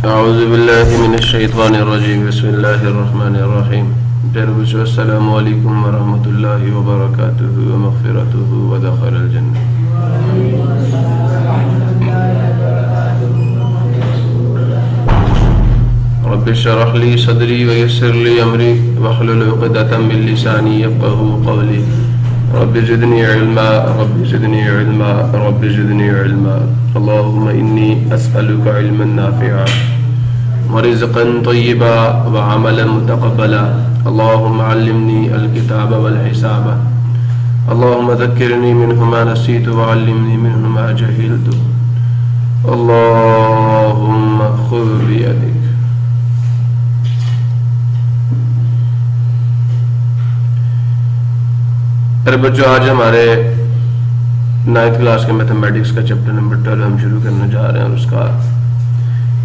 औज़ुबिल्लाहिमिनश्शैतानिर्रजीम बिस्मिल्लाहिर्रहमानिर्रहीम। अस्सलामु अलैकुम व रहमतुल्लाहि व बरकातुहू व मग़फ़िरतुहू व दख़लल जन्नह। रब्बि इश्रह ली सदरी व यस्सिर ली अमरी वहलुल उक़दतम मिन लिसानी यफ़क़हू क़ौली। Rabbi ज़िदनी इल्मा rabbi ज़िदनी इल्मा rabbi ज़िदनी इल्मा। अल्लाहुम्मा इन्नी अस्अलुका इल्मन नाफ़िअ व रिज़्क़न तय्यिबा व अमलन मुतक़ब्बला। अल्लाहुम्मा अल्लिमनी अल-किताब वल हिसाब। अल्लाहुम्मा ज़क्किरनी मिन्हु मा नसीतु व अल्लिमनी मिन्हु मा जहिलतु। अल्लाहुम्मा ख़ुज़ बियदिक। अरे बच्चों, आज हमारे 9th क्लास के मैथमेटिक्स का चैप्टर नंबर 12 हम शुरू करने जा रहे हैं और उसका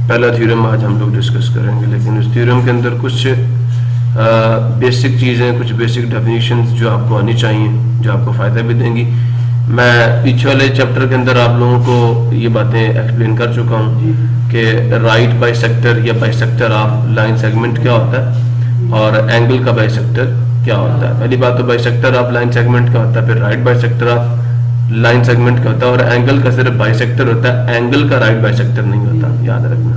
पहला थ्योरम आज हम लोग डिस्कस करेंगे। लेकिन उस थ्योरम के अंदर कुछ बेसिक चीज़ें, कुछ बेसिक डेफिनेशंस जो आपको आनी चाहिए, जो आपको फ़ायदा भी देंगी। मैं पीछे वाले चैप्टर के अंदर आप लोगों को ये बातें एक्सप्लेन कर चुका हूँ कि राइट बाइसेक्टर या बाइसेक्टर ऑफ लाइन सेगमेंट क्या होता है और एंगल का बाइसेक्टर क्या होता है। पहली बात तो बाइसेक्टर ऑफ लाइन सेगमेंट क्या होता है, फिर right bisector of line segment क्या होता है, और एंगल का सिर्फ बाइसेक्टर होता है, एंगल का राइट बाइसेक्टर नहीं होता, याद रखना।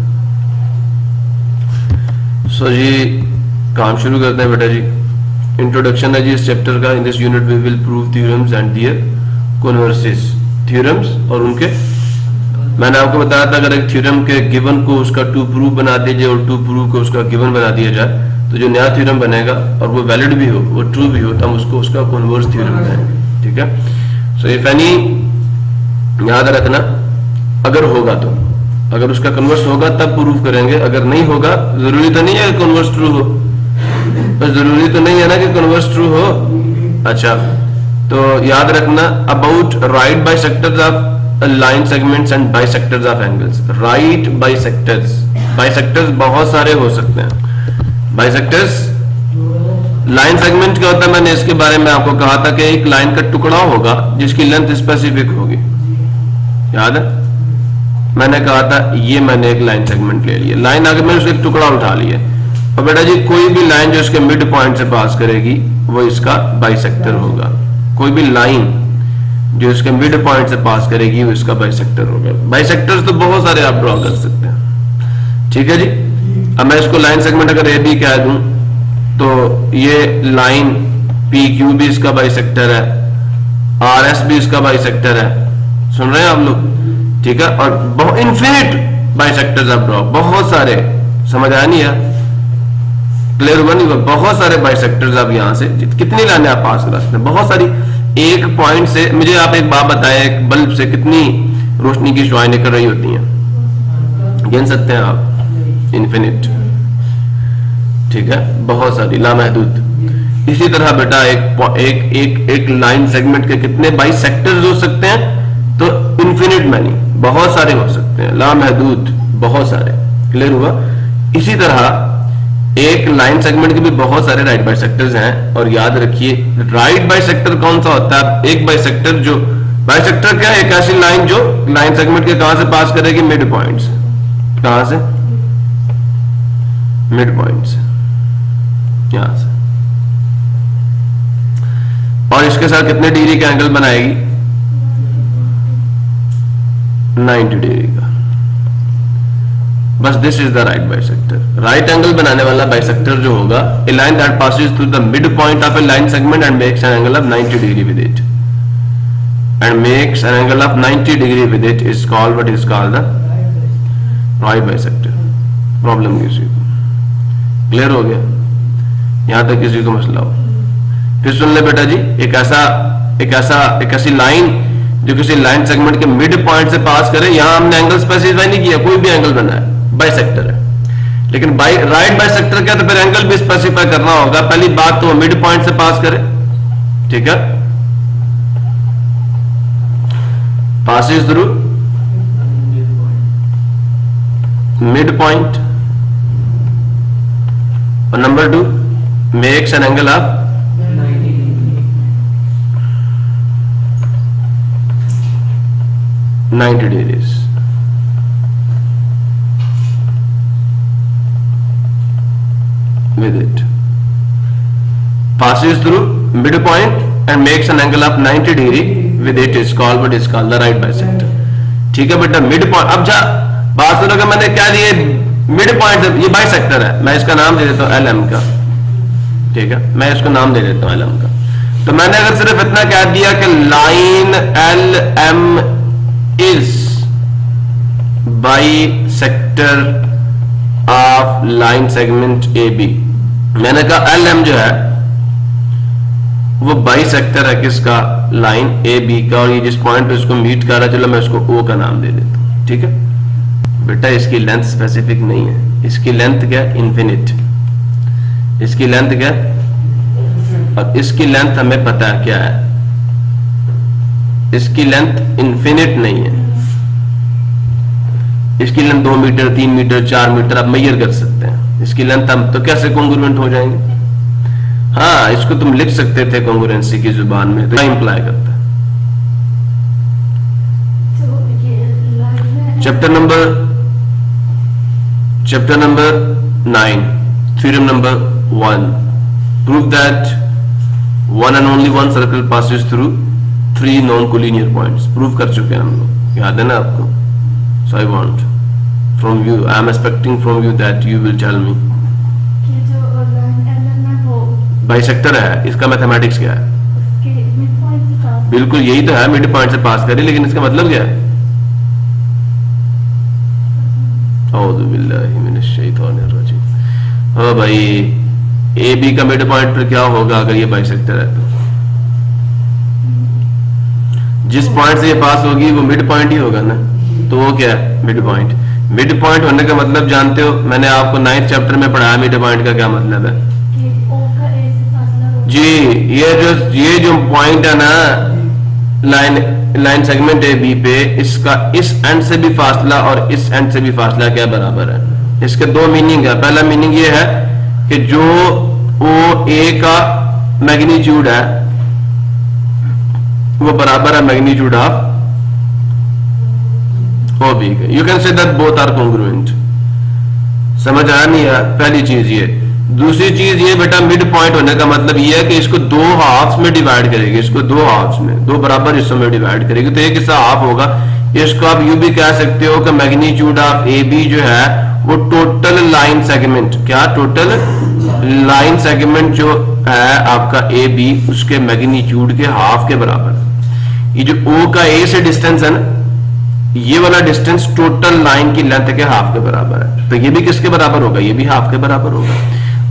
सो जी, काम शुरू करते हैं बेटा जी। इंट्रोडक्शन है जी इस चैप्टर का। In this unit we will prove theorems and their converses. Theorems और उनके, मैंने आपको बताया था अगर एक थ्योरम के गिवन को उसका टू प्रूव बना दीजिए और टू प्रूव को उसका गिवन बना दिया जाए तो जो नया थ्योरम बनेगा और वो वैलिड भी हो, वो ट्रू भी हो, तो हम उसको उसका कन्वर्स थ्योरम कहेंगे। ठीक है। सो इफ एनी, याद रखना, अगर होगा तो, अगर उसका कन्वर्स होगा तब प्रूव करेंगे, अगर नहीं होगा, जरूरी तो नहीं है कन्वर्स ट्रू हो, बस जरूरी तो नहीं है ना कि कन्वर्स ट्रू हो। अच्छा, तो याद रखना about right bisectors of line segments and bisectors of angles. Right bisectors, bisectors बहुत सारे हो सकते हैं। बाइसेक्टर्स लाइन सेगमेंट क्या होता है, मैंने इसके बारे में आपको कहा था कि एक लाइन का टुकड़ा होगा जिसकी लेंथ स्पेसिफिक होगी, याद है। मैंने कहा था ये मैंने एक लाइन सेगमेंट ले लिया, लाइन आगे मैंने उसका एक टुकड़ा उठा लिया, और बेटा जी कोई भी लाइन जो इसके मिड पॉइंट से पास करेगी वो इसका बाइसेक्टर होगा। कोई भी लाइन जो इसके मिड पॉइंट से पास करेगी वो इसका बाइसेक्टर होगा। बाइसेक्टर्स तो बहुत सारे आप ड्रॉ कर सकते हैं। ठीक है जी। अब मैं इसको लाइन सेगमेंट अगर ए बी कह दूं तो ये लाइन पी क्यू भी इसका बाइसेक्टर है, आर एस भी इसका बाइसेक्टर है। सुन रहे हैं आप लोग? ठीक है। और बहुत इन्फिनिट बाइसेक्टर्स आप ड्रॉ, बहुत सारे, समझ आया नहीं है? क्लियर हुआ नहीं हुआ? बहुत सारे बाइसेक्टर्स आप यहां से कितनी लाइनें आप पास कर सकते हैं, बहुत सारी। एक पॉइंट से मुझे आप एक बात बताएं, एक बल्ब से कितनी रोशनी की शुआएं निकल रही होती हैं? गिन सकते हैं आप? इन्फिनिट। ठीक है, बहुत सारी, लामहदूद। इसी तरह बेटा एक लाइन सेगमेंट के कितने बाइसेक्टर्स हो सकते हैं? तो इन्फिनिट मैनी, बहुत सारे हो सकते हैं, लामहदूद, बहुत सारे। क्लियर हुआ? इसी तरह एक लाइन सेगमेंट के भी बहुत सारे राइट बाइसेक्टर्स हैं। और याद रखिए राइट बाइसेक्टर कौन सा होता है? एक बाइसेक्टर जो, बाइसेक्टर क्या है? एक ऐसी लाइन जो लाइन सेगमेंट के कहां से पास करेगी? मिड पॉइंट से। कहां से? मिड पॉइंट से, यहां से। और इसके साथ कितने डिग्री का एंगल बनाएगी? 90 डिग्री का। बस this is the right bisector. Right angle बनाने वाला बाइसेक्टर जो होगा, a line that passes through the mid point of a line segment and makes an angle of 90 degree with it, and makes an angle of 90 degree with it is called, what is called? The right bisector. Problem किसी को clear हो गया? यहां तक किसी को मसला हो? फिर सुन ले बेटा जी, एक ऐसी लाइन जो किसी लाइन सेगमेंट के मिड पॉइंट से पास करे, यहां हमने एंगल स्पेसिफाई नहीं किया, कोई भी एंगल बना है, बाइसेक्टर है। लेकिन राइट बाइसेक्टर क्या? तो फिर एंगल भी स्पेसिफाई करना होगा। पहली बात तो मिड पॉइंट से पास करे। ठीक है, पासिस थ्रू मिड पॉइंट। और number 2, makes an angle of 90 degrees। with it. Passes through midpoint and makes an angle of 90 degree with it is called what is called the right bisector. ठीक है बेटा, mid point. अब जा बात सुनो कि मैंने क्या दिए, मिड पॉइंट, ये बाइसेक्टर है, मैं इसका नाम दे देता हूं LM का. ठीक है, मैं इसको नाम दे देता हूं LM का. तो मैंने अगर सिर्फ इतना कह दिया कि line LM is bisector of line segment AB. मैंने कहा LM जो है वो बाइसेक्टर है किसका, लाइन AB का, और ये जिस पॉइंट पे उसको मीट कर रहा है, चलो मैं उसको O का नाम दे देता हूं. ठीक है बेटा, इसकी लेंथ स्पेसिफिक नहीं है, इसकी लेंथ क्या है, इन्फिनिट. इसकी लेंथ क्या है, और इसकी लेंथ हमें पता है क्या है, इसकी लेंथ इन्फिनिट नहीं है. इसकी लेंथ 2 मीटर 3 मीटर 4 मीटर आप मेजर कर सकते हैं. इसकी लेंथ हम तो कैसे कॉन्ग्रुएंट हो जाएंगे. हाँ, इसको तुम लिख सकते थे कॉन्ग्रुएंसी की जुबान में, तो क्या इंप्लाई करता है. Chapter number 9, theorem number 1. Prove that one and only one circle passes through 3 non-collinear points. Prove कर चुके हैं हम लोग, याद है ना आपको. So I want from you, I am expecting from you that you will tell me. Bisector है, इसका मैथमेटिक्स क्या है. बिल्कुल यही तो है, मिड पॉइंट से पास करें, लेकिन इसका मतलब क्या है. औज़ु बिल्लाहि मिनश शैतानिर रजीम. ओ भाई, AB का मिड पॉइंट पर क्या होगा अगर ये बाइसेक्टर है तो. जिस पॉइंट से ये पास होगी वो मिड पॉइंट ही होगा ना, तो वो क्या है, मिड पॉइंट. मिड पॉइंट होने का मतलब जानते हो, मैंने आपको 9th चैप्टर में पढ़ाया मिड पॉइंट का क्या मतलब है जी. ये जो पॉइंट है ना लाइन सेगमेंट AB पे, इसका इस एंड से भी फासला और इस एंड से भी फासला क्या बराबर है. इसके 2 मीनिंग है. पहला मीनिंग ये है कि जो OA का मैग्नीट्यूड है वो बराबर है मैग्नीट्यूड ऑफ OB के. You can say that both are congruent. समझ आया नहीं है. पहली चीज ये. दूसरी चीज ये बेटा, मिड पॉइंट होने का मतलब ये है कि इसको 2 हाफ्स में डिवाइड करेगी. इसको 2 हाफ्स में, 2 बराबर हिस्सों में डिवाइड करेगी, तो एक हिस्सा हाफ होगा. इसको आप यू भी कह सकते हो कि मैग्नीट्यूड ऑफ AB जो है वो टोटल लाइन सेगमेंट, क्या टोटल लाइन सेगमेंट जो है आपका AB, उसके मैग्नीट्यूड के हाफ के बराबर. ये जो O का A से डिस्टेंस है ना, ये वाला डिस्टेंस टोटल लाइन की लेंथ के हाफ के बराबर है. तो ये भी किसके बराबर होगा, ये भी हाफ के बराबर होगा.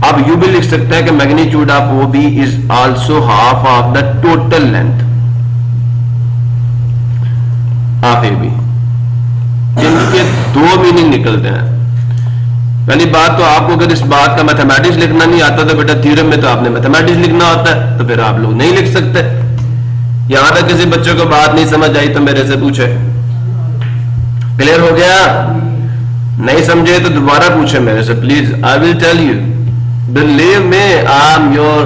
आप यू भी लिख सकते हैं कि magnitude of OB is also half of the total length of AB. इनके 2 मीनिंग निकलते हैं. पहली बात तो आपको अगर इस बात का मैथमेटिक्स लिखना नहीं आता तो बेटा थ्योरम में तो आपने मैथमेटिक्स लिखना होता है, तो फिर आप लोग नहीं लिख सकते. यहां तक किसी बच्चे को बात नहीं समझ आई तो मेरे से पूछे. क्लियर हो गया. नहीं समझे तो दोबारा पूछे मेरे से please. I will tell you, believe me, I am your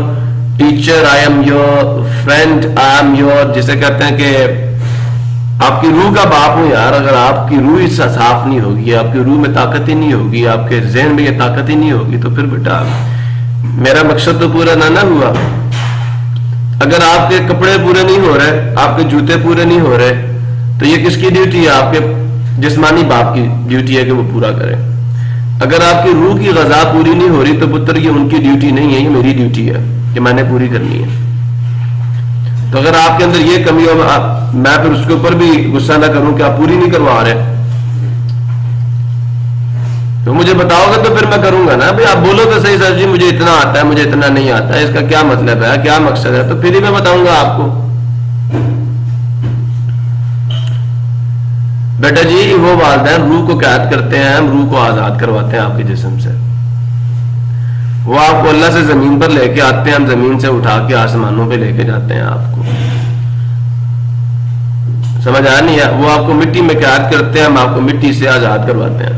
teacher, I am your friend, I am your, जिसे कहते हैं कि आपकी रूह का बाप हूं यार. अगर आपकी रूह इससे साफ नहीं होगी, आपकी रूह में ताकत ही नहीं होगी, आपके जहन में ये ताकत ही नहीं होगी, तो फिर बेटा मेरा मकसद तो पूरा ना हुआ. अगर आपके कपड़े पूरे नहीं हो रहे, आपके जूते पूरे नहीं हो रहे, तो ये किसकी ड्यूटी है, आपके जिस्मानी बाप की ड्यूटी है कि वो पूरा करे. अगर आपकी रूह की ग़ज़ा पूरी नहीं हो रही तो पुत्र ये उनकी ड्यूटी नहीं है, ये मेरी ड्यूटी है कि मैंने पूरी करनी है. तो अगर आपके अंदर ये कमी हो, मैं फिर उसके ऊपर भी गुस्सा ना करूं कि आप पूरी नहीं करवा रहे, तो मुझे बताओगे तो फिर मैं करूंगा ना. भाई आप बोलो तो सही, सर जी मुझे इतना आता है, मुझे इतना नहीं आता है, इसका क्या मतलब है, क्या मकसद है, तो फिर ही मैं बताऊंगा आपको. बेटा जी वो वालिदैन रूह को कैद करते हैं, हम रूह को आजाद करवाते हैं आपके जिस्म से. वो आपको अल्लाह से जमीन पर लेके आते हैं, हम जमीन से उठा के आसमानों पे लेके जाते हैं आपको. समझ आ नहीं है. वो आपको मिट्टी में कैद करते हैं, हम आपको मिट्टी से आजाद करवाते हैं.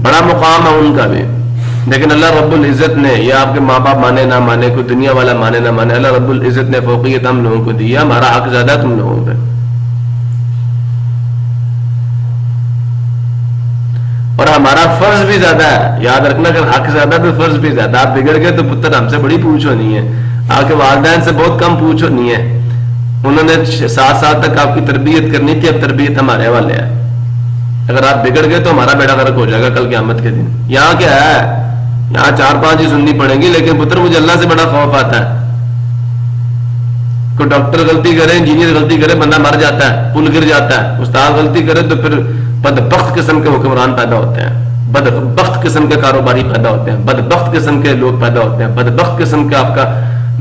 बड़ा मुकाम है उनका भी. लेकिन अल्लाह रब्बुल इज्जत ने, ये आपके माँ बाप माने ना माने, कोई दुनिया वाला माने ना माने, अल्लाह रब्बुल इज्जत ने फौकियत हम लोगों को दी है. हमारा हक ज्यादा तुम लोगों पे. और हमारा फर्ज भी ज्यादा है। याद रखना, अगर हक ज्यादा तो फर्ज भी ज्यादा। आप बिगड़ गए तो पुत्र हमसे बड़ी पूछ होनी है, आपके वालिदैन से बहुत कम पूछ होनी है। उन्होंने 7 साल तक आपकी तरबियत करनी थी, अब तरबियत हमारे वाले है। अगर आप बिगड़ गए तो हमारा बेड़ा गर्क हो जाएगा कल क़यामत के दिन। यहाँ क्या है, यहाँ 4-5 ही सुननी पड़ेगी, लेकिन पुत्र मुझे अल्लाह से बड़ा खौफ आता है। कोई डॉक्टर गलती करे, इंजीनियर गलती करे, बंदा मर जाता है, पुल गिर जाता है। उस्ताद गलती करे तो फिर बदबख्त किस्म के हुक्मरान पैदा होते हैं, बदबख्त किस्म के कारोबारी पैदा होते हैं, बदबख्त किस्म के लोग पैदा होते हैं, बदबख्त किस्म के आपका।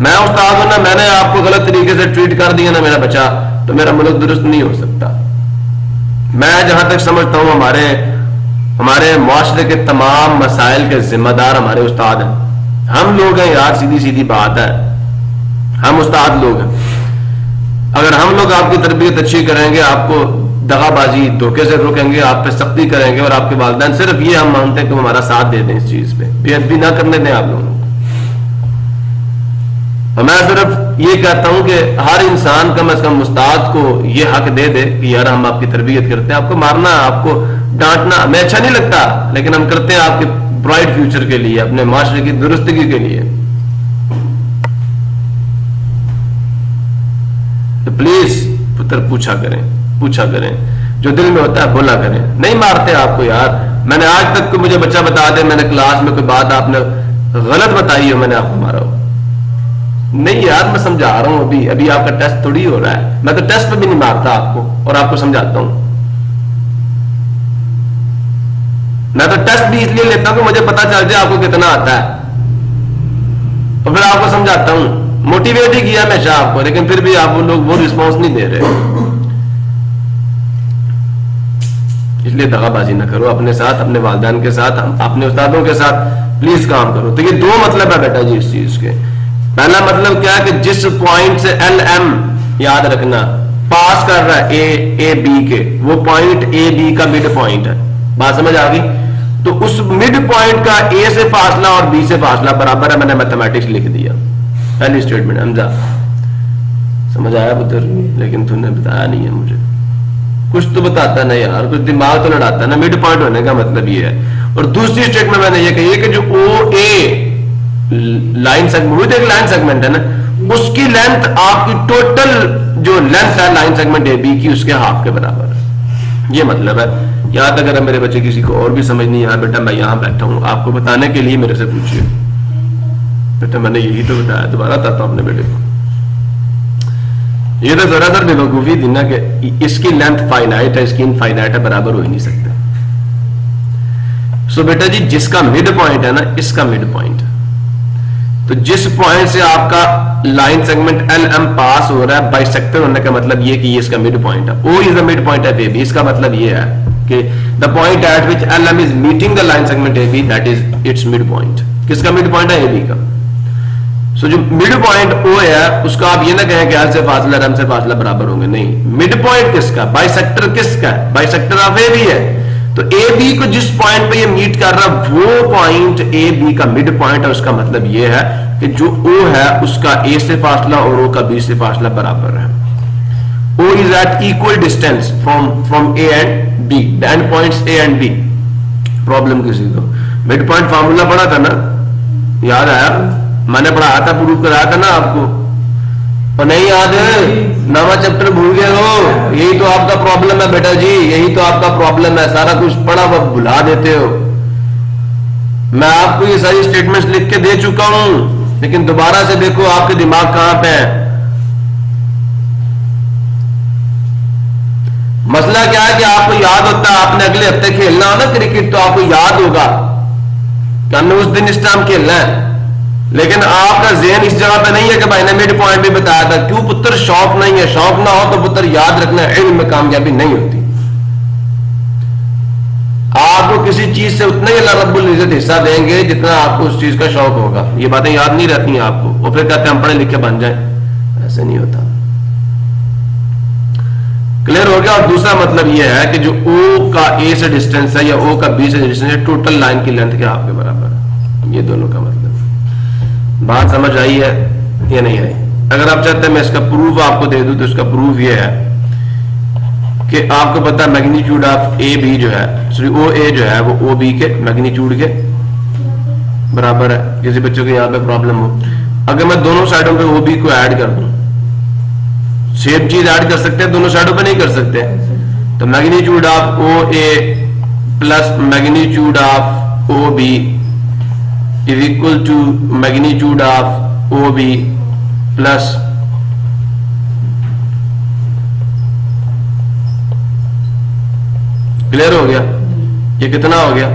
मैं उस्ताद हूं ना, मैंने आपको गलत तरीके से ट्रीट कर दिया ना मेरा बच्चा, तो मेरा मुल्क दुरुस्त नहीं हो सकता। मैं जहां तक समझता हूं हमारे मुआशरे के तमाम मसाइल के जिम्मेदार हमारे उस्ताद हैं। हम लोग हैं यार, सीधी सीधी बात है, हम उस्ताद लोग हैं। अगर हम लोग आपकी तरबियत अच्छी करेंगे, आपको दगाबाजी धोखे से रोकेंगे, आप पे सख्ती करेंगे, और आपके वालिदैन सिर्फ ये हम मांगते हैं कि हमारा साथ दे दें इस चीज पे, बेअदबी ना करने दें आप लोगों को। और मैं सिर्फ ये कहता हूं कि हर इंसान कम से कम उस्ताद को ये हक दे दे कि यार हम आपकी तरबियत करते हैं। आपको मारना, आपको डांटना हमें अच्छा नहीं लगता, लेकिन हम करते हैं आपके ब्राइट फ्यूचर के लिए, अपने माशरे की दुरुस्तगी के लिए। तो प्लीज पुत्र पूछा करें, जो दिल में होता है बोला करें। नहीं मारते आपको यार, मैंने आज तक कोई मुझे बच्चा बता दे मैंने क्लास में कोई बात आपने गलत बताई हो, मैंने आपको मारा हो? नहीं यार, मैं समझा रहा हूं, अभी आपका टेस्ट थोड़ी हो रहा है। मैं तो टेस्ट पे भी नहीं मारता आपको, और आपको समझाता हूं। मैं तो टेस्ट भी इसलिए लेता हूं कि मुझे पता चल जाए आपको कितना आता है, और फिर आपको समझाता हूं। मोटिवेट ही किया हमेशा आपको, लेकिन फिर भी आप लोग वो रिस्पॉन्स नहीं दे रहे। इसलिए दगाबाजी ना करो अपने साथ, अपने वालिदैन के साथ, अपने उस्तादों के साथ प्लीज काम करो। तो ये 2 मतलब है बेटा जी इस चीज के। पहला मतलब क्या है कि जिस पॉइंट से LM याद रखना पास कर रहा है ए बी के, वो पॉइंट ए बी का मिड पॉइंट है। बात समझ आ गई? तो उस मिड पॉइंट का ए से फासला और बी से फासला बराबर है। मैंने मैथमेटिक्स लिख दिया, पहली स्टेटमेंट। हमजा समझ आया पुत्र? लेकिन तूने बताया नहीं है मुझे, कुछ तो बताता ना यार, कुछ दिमाग तो लड़ाता ना। मिड पॉइंट होने का मतलब ये है। और दूसरी स्टेटमेंट मैंने ये कही है कि जो OA लाइन सेगमेंट, एक लाइन सेगमेंट है ना, उसकी लेंथ आपकी टोटल जो लेंथ है लाइन सेगमेंट AB की, उसके हाफ के बराबर है। ये मतलब है। यहां तक अगर मेरे बच्चे किसी को और भी समझ नहीं आया, बेटा मैं यहां बैठा हूं आपको बताने के लिए, मेरे से पूछिए। बेटा मैंने यही तो बताया, दोबारा बताता हूं अपने बेटे को। ये तो जरा सर बेवकूफी थी ना कि इसकी लेंथ फाइनाइट है, इसकी इनफाइनाइट है, बराबर हो ही नहीं सकते। सो बेटा जी जिसका मिड पॉइंट है ना, इसका मिड पॉइंट है। तो जिस पॉइंट से आपका लाइन सेगमेंट LM पास हो रहा है, बाइसेक्टर होने का मतलब ये कि ये इसका मिड पॉइंट है। O is the mid point of AB। इसका मतलब ये है कि the point eight which LM is meeting the line segment AB, that is it's mid point. किसका मिड पॉइंट है? AB का। सो जो मिड पॉइंट O है, उसका आप ये ना कहें कि L से फासला RM से फासला बराबर होंगे, नहीं। मिड पॉइंट किसका? बाइसेक्टर किसका है? बाइसेक्टर ऑफ AB है। तो AB को जिस पॉइंट पे ये मीट कर रहा है, वो पॉइंट AB का मिड पॉइंट है। उसका मतलब ये है कि जो O है उसका A से फासला और O का B से फासला बराबर है। O is at equal distance from A and B, the end points A and B। Problem किसी को मिड पॉइंट फार्मूला पढ़ा था ना, याद आया? मैंने पढ़ाया था, प्रूफ कराया था ना आपको, और नहीं याद है? नवा चैप्टर भूल गए हो? यही तो आपका प्रॉब्लम है बेटा जी, यही तो आपका प्रॉब्लम है। सारा कुछ पढ़ा हुआ भुला देते हो। मैं आपको ये सारी स्टेटमेंट्स लिख के दे चुका हूं, लेकिन दोबारा से देखो आपके दिमाग कहां पे है। मसला क्या है कि आपको याद होता है, आपने अगले हफ्ते खेलना हो ना क्रिकेट, तो आपको याद होगा कि हमने उस दिन इस टाइम खेलना है, लेकिन आपका ज़हन इस जगह पे नहीं है कि भाई ने मिड पॉइंट भी बताया था। क्यों पुत्र? शौक नहीं है। शौक ना हो तो पुत्र याद रखना, इल्म में कामयाबी नहीं होती। आपको किसी चीज से उतना ही अल्लाह रब्बुल इज्जत हिस्सा देंगे जितना आपको उस चीज का शौक होगा। ये बातें याद नहीं रहती हैं आपको, और फिर कहते हैं हम पढ़े लिखे बन जाएं। ऐसे नहीं होता। क्लियर हो गया? और दूसरा मतलब यह है कि जो O का A से डिस्टेंस है या O का B से डिस्टेंस है, टोटल लाइन की लेंथ के हाफ के बराबर है। ये दोनों का मतलब। बात समझ आई है या नहीं आई? अगर आप चाहते हैं मैं इसका प्रूफ आपको दे दूं, तो इसका प्रूफ ये है कि आपको पता है मैग्नीट्यूड ऑफ ए बी जो है, सॉरी ओ ए जो है वो ओ बी के मैग्नीट्यूड के बराबर है। किसी बच्चों को यहाँ पे प्रॉब्लम हो, अगर मैं दोनों साइडों पे ओ बी को ऐड कर दूं, सेम चीज ऐड कर सकते हैं, दोनों साइडों पे नहीं कर सकते, तो magnitude of O A plus magnitude of O B is equal to magnitude of O B plus clear हो गया? ये कितना हो गया?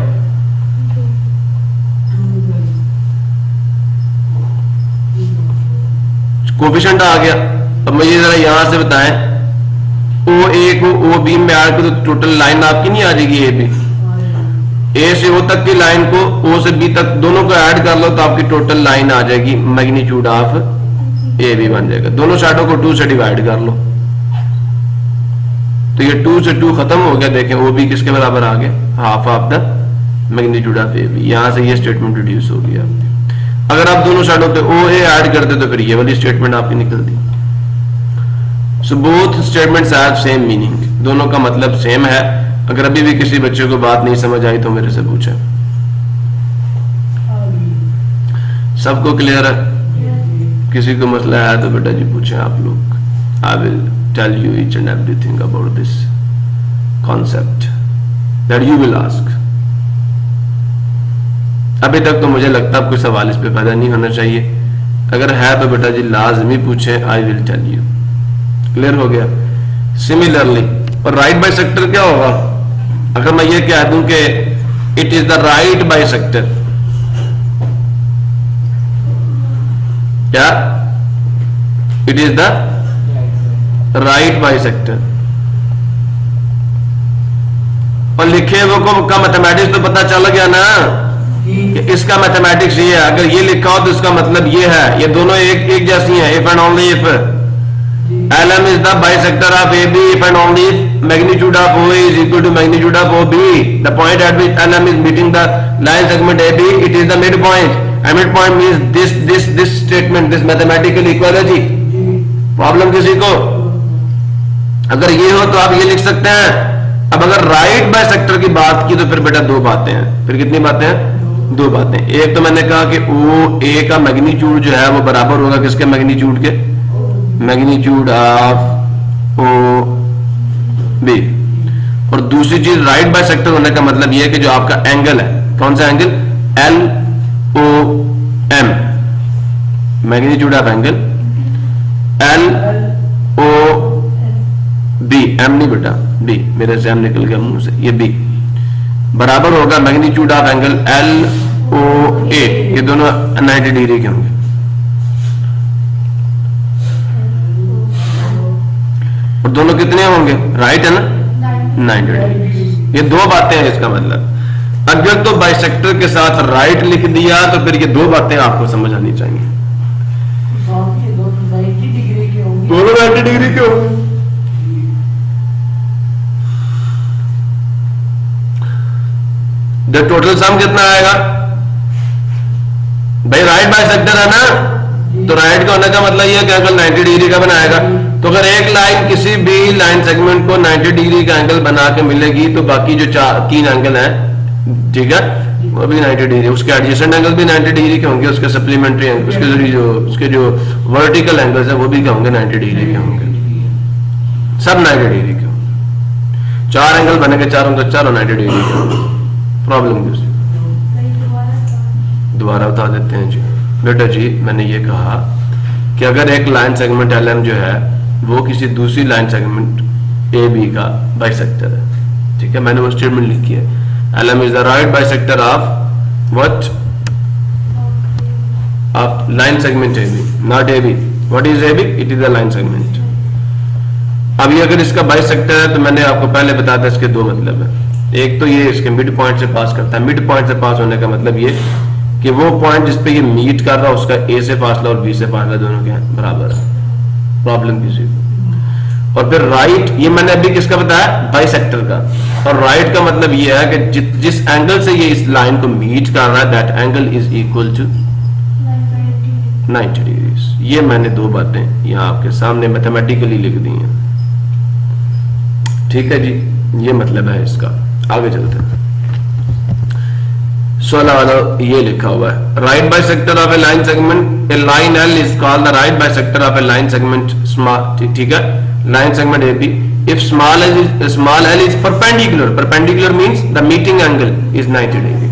कोफिशिएंट आ गया। अब मुझे जरा यहां से बताएं, ओ ए को ओ बी में ऐड कर तो टोटल लाइन आपकी नहीं आ जाएगी ए बी? ए से ओ तक की लाइन को ओ से बी तक दोनों को ऐड कर लो तो आपकी टोटल लाइन आ जाएगी मैग्नीट्यूड ऑफ ए बी बन जाएगा। दोनों साइडों को 2 से डिवाइड कर लो तो ये 2 से 2 खत्म हो गया। देखें ओ बी किसके बराबर आ गया? Half of the magnitude of A B. यहां से ये स्टेटमेंट रिड्यूस हो गया। अगर आप दोनों साइडों पे ओ ए ऐड करते तो फिर ये वाली स्टेटमेंट आपकी निकलती। So both statements have same meaning, दोनों का मतलब सेम है। अगर अभी भी किसी बच्चे को बात नहीं समझ आई तो मेरे से पूछे। सबको क्लियर है? किसी को मसला है तो बेटा जी पूछें आप लोग। I will tell you each and everything about this concept that you will ask. अभी तक तो मुझे लगता है कोई सवाल इस पे पैदा नहीं होना चाहिए। अगर है तो बेटा जी लाजमी पूछे, I will tell you. Clear हो गया? सिमिलरली और राइट बाइसेक्टर क्या होगा? अगर मैं ये कह दूं कि it is the right bisector, क्या it is the right bisector, और लिखे वो का मैथमेटिक्स तो पता चल गया ना कि इसका मैथमेटिक्स ये है। अगर ये लिखा हो तो इसका मतलब ये है, ये दोनों एक जैसी हैं। If and only if LM is the bisector of AB if and only if magnitude of OA is equal to magnitude of OB. The point at which LM is meeting the line segment AB, it is the midpoint. And midpoint means this statement, this mathematical equality. Problem किसी को? अगर ये हो तो आप ये लिख सकते हैं। अब अगर राइट बाइसेक्टर की बात की तो फिर बेटा 2 बातें हैं। फिर कितनी बातें हैं? 2 बातें। एक तो मैंने कहा कि OA का मैग्नीट्यूड जो है वो बराबर होगा किसके मैग्नीट्यूड के? Magnitude of O B. और दूसरी चीज राइट बाइसेक्टर होने का मतलब यह है कि जो आपका एंगल है, कौन सा angle? L O M, magnitude of angle L O B, M नहीं बेटा बी, मेरे से एम निकल गया मुंह से, ये बी बराबर होगा magnitude of angle L O A. ये दोनों 90 डिग्री के होंगे। और दोनों कितने होंगे? राइट है ना, 90 डिग्री। ये 2 बातें हैं इसका मतलब। अगर तो बाइसेक्टर के साथ राइट लिख दिया तो फिर ये 2 बातें आपको समझ आनी चाहिए। दोनों 90 डिग्री के होंगे। द टोटल सम कितना आएगा भाई? राइट बाइसेक्टर है ना, तो राइट का होने का मतलब यह है कि एंगल 90 डिग्री का बनाएगा। तो अगर एक लाइन किसी भी लाइन सेगमेंट को 90 डिग्री का एंगल बना के मिलेगी तो बाकी जो 3 एंगल हैं, ठीक है, वो भी 90 डिग्री, उसके एडजेसेंट एंगल भी 90 डिग्री के होंगे, उसके सप्लीमेंट्री एंगल, उसके जो वर्टिकल एंगल्स है वो भी क्या होंगे? 90 डिग्री के होंगे। सब 90 डिग्री के होंगे। 4 एंगल बनेंगे, चारों के चारों 90 डिग्री के होंगे। प्रॉब्लम किस? दोबारा बता देते हैं जी। बेटा जी मैंने ये कहा कि अगर एक लाइन सेगमेंट LM जो है वो किसी दूसरी लाइन सेगमेंट AB का बाइसेक्टर है, ठीक है, मैंने वो स्टेटमेंट लिखी है, LM is the right bisector of what? Of line segment AB, not AB। What is AB? It is the line segment. अब ये अगर इसका बाइसेक्टर है तो मैंने आपको पहले बताया था इसके 2 मतलब है। एक तो ये इसके मिड पॉइंट से पास करता है। मिड पॉइंट से पास होने का मतलब ये कि वो पॉइंट जिस पे ये मीट कर रहा है उसका A से फासला और B से फासला दोनों के बराबर है। प्रॉब्लम किसी को? और फिर राइट, ये मैंने अभी किसका बताया? बाइसेक्टर का। और राइट का मतलब ये है कि जिस एंगल से ये इस लाइन को मीट कर रहा है that angle is equal to 90 degree. ये मैंने 2 बातें यहाँ आपके सामने मैथमेटिकली लिख दी हैं, ठीक है जी, ये मतलब है इसका। आगे चलते हैं। 16 वाला ये लिखा हुआ है, right bisector of a line segment, a line L is called the right bisector of a line segment small, ठीक है, line segment AB if small l is perpendicular means the meeting angle is 90 degree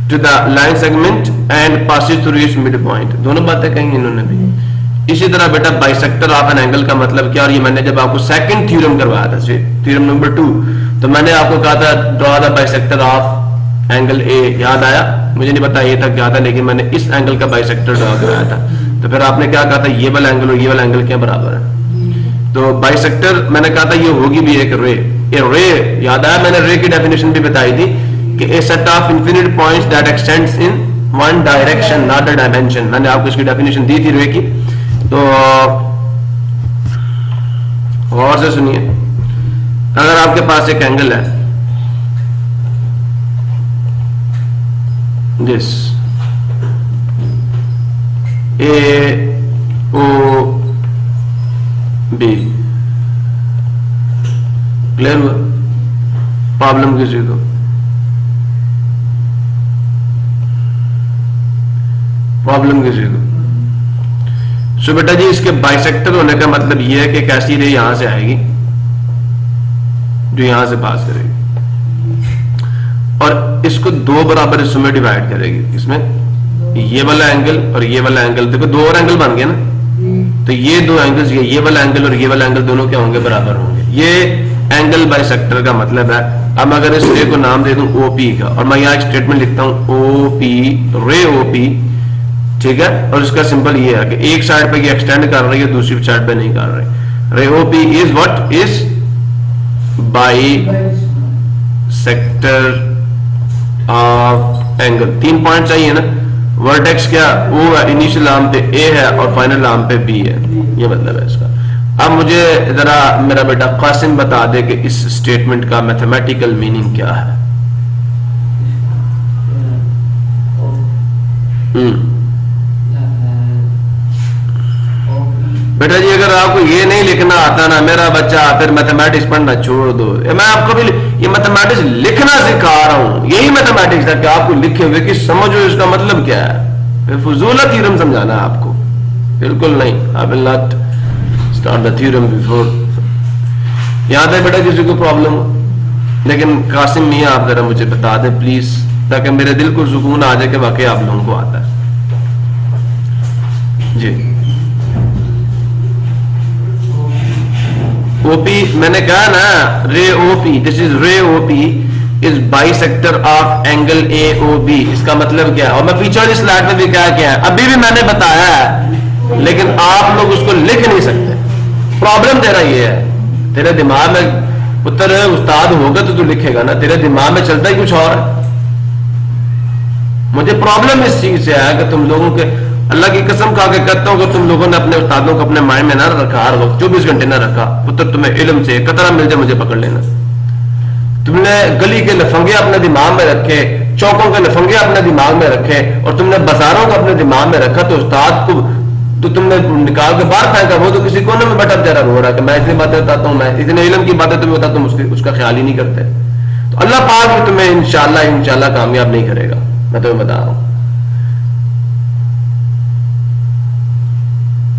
to the line segment and passes through its midpoint। दोनों बातें कही इन्होंने भी। इसी तरह बेटा बाइसेक्टर ऑफ एन एंगल का मतलब क्या, और ये मैंने जब आपको सेकंड थ्योरम करवाया था, थ्योरम नंबर 2, तो मैंने आपको कहा था draw the bisector of angle ए, याद आया? मुझे नहीं पता ए तक याद है, लेकिन मैंने इस एंगल का बाइसेक्टर ड्रॉ कराया था। तो फिर आपने क्या कहा था, ये वाला एंगल और ये वाला एंगल क्या बराबर है? तो बाइसेक्टर मैंने कहा था ये होगी भी एक रे। ये रे याद आया, मैंने रे की डेफिनेशन भी बताई थी कि a set of infinite points that extends in one direction not a dimension. मैंने आपको इसकी डेफिनेशन दी थी रे की। तो और से सुनिए, अगर आपके पास एक एंगल है this A O B, clear हुआ? प्रॉब्लम किसी को? प्रॉब्लम किसी को? सो बेटा जी इसके बाइसेक्टर होने का मतलब यह है कि एक ऐसी रे यहां से आएगी जो यहां से पास करेगी और इसको दो बराबर हिस्सों में डिवाइड करेगी। इसमें ये वाला एंगल और ये वाला एंगल, देखो दो और एंगल बन गए ना, तो ये दो एंगल्स, ये वाला एंगल और ये वाला एंगल दोनों क्या होंगे, बराबर होंगे। ये एंगल बाइसेक्टर का मतलब है। अब अगर इस रे को नाम दे दूं ओपी का, और मैं यहां एक स्टेटमेंट लिखता हूं ओपी, रे ओपी, ठीक है, और इसका सिंपल ये है कि एक साइड पे ये एक्सटेंड कर रही है, दूसरी साइड पे नहीं कर रही। रे OP is what is bisector of angle. 3 point चाहिए ना, वर्टेक्स क्या ओ है, इनिशियल आर्म पे ए है और फाइनल आर्म पे बी है, ये मतलब है इसका। अब मुझे जरा मेरा बेटा कासिम बता दे कि इस स्टेटमेंट का मैथमेटिकल मीनिंग क्या है। बेटा जी अगर आपको ये नहीं लिखना आता ना मेरा बच्चा, फिर मैथमेटिक्स पढ़ना छोड़ दो। मैं आपको भी ये मैथमेटिक्स लिखना सिखा रहा हूं, यही मैथमेटिक्स है कि आपको लिखे हुए कि समझो इसका मतलब क्या है। फिर फजूला थ्योरम समझाना आपको, बिल्कुल नहीं। I will not start the theorem before. याद है बेटा किसी को प्रॉब्लम? लेकिन कासिम मियां आप जरा मुझे बता दें प्लीज, ताकि मेरे दिल को सुकून आ जाए कि वाकई आप लोगों को आता है जी। ओपी मैंने कहा ना, ray OP, this is ray OP is bisector of angle A O B. इसका मतलब क्या है? और मैं पीछे वाली स्लाइड में भी क्या है, अभी भी मैंने बताया है, लेकिन आप लोग उसको लिख नहीं सकते। प्रॉब्लम तेरा ये है, तेरे दिमाग में पुत्र उस्ताद होगा तो तू लिखेगा ना, तेरे दिमाग में चलता ही कुछ और है। मुझे प्रॉब्लम इस चीज से है कि तुम लोगों के, अल्लाह की कसम खा के कहता हूं कि तुम लोगों ने अपने उस्तादों को अपने माइंड में ना रखा, हर वक्त 24 घंटे ना रखा। पुत्र तुम्हें इल्म से कतरा मिल जाए मुझे पकड़ लेना। तुमने गली के लफंगे अपने दिमाग में रखे, चौकों के लफंगे अपने दिमाग में रखे, और तुमने बाजारों को अपने दिमाग में रखा, तो उस्ताद को तो तुमने निकाल के बाहर फेंका। वो तो किसी कोने में बैठा बेचारा रो रहा है कि मैं इतनी बातें बताता हूं, मैं इतने इल्म की बातें तुम्हें बताता हूं, उसका ख्याल ही नहीं करते। तो अल्लाह पाक भी तुम्हें इंशाल्लाह कामयाब नहीं करेगा, मैं तुम्हें बता रहा हूं।